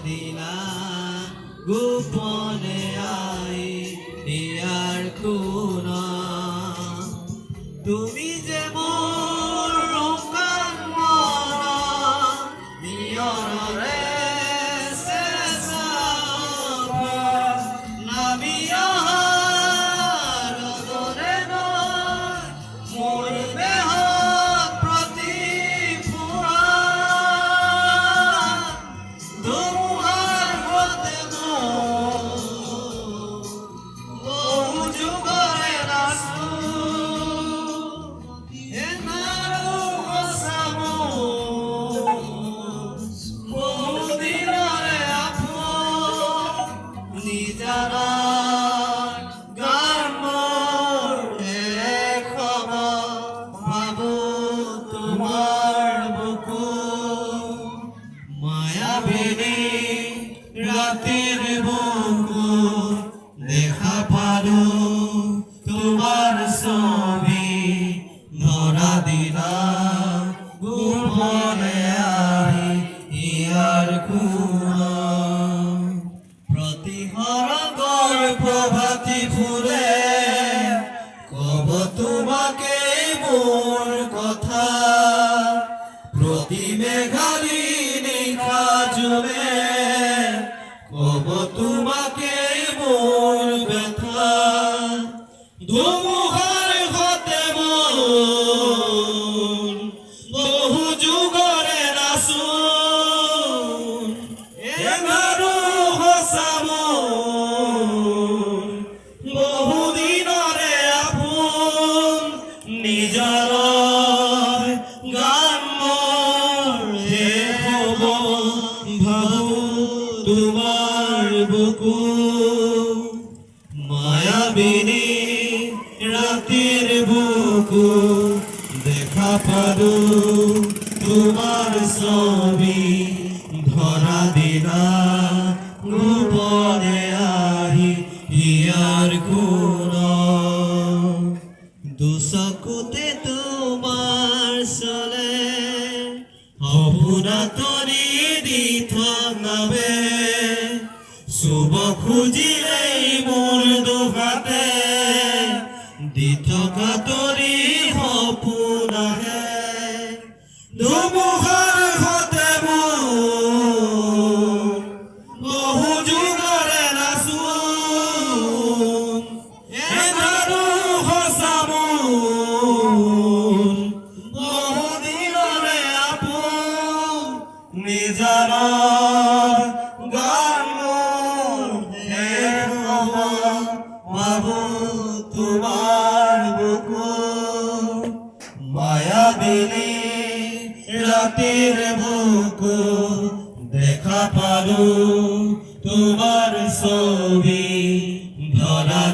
দিলা গোপনে আই দিয়ার কোনা তুমি যে মোর রঙান মনা নিয়নরে রাতের বুকু দেখা পালো তোমার ছবি ধরা দিলা গোপনে আই ইয়ার কোনা প্রতিহরগর প্রভাতী ফুলে কব তোমাকে মোর কথা প্রতি মেঘালি নিখা জমে কব তোমাকে মোর ব্যথা ধুমুহার হতে মন বহু যুগরে নাচুন এবারো হসামন বহুদিনরে আপন নিজর গান হে হব ভাবু তোমার বুকু মায়াবিনী রাতের বুকু দেখা পালো তোমার ছবি ধরা দিলা গোপনে আহি ইয়ার কোনা দুচকুতে তোমার চলে অপুরা তৰি দি থনাবে শুভ খুজিলেই মোৰ দুহাতে দি থকা তৰি সপোন আহে ধুমুহাৰ হতে মোৰ বহু যুগৰে নাচোন এবাৰো সঁচামোন বহুদিনৰে আপোন নিজৰ গান শেষ হ'ব ভাবো তোমাৰ বুকু মায়াবিনী রাতের বুকু দেখা পালো তোমার ছবি ধরা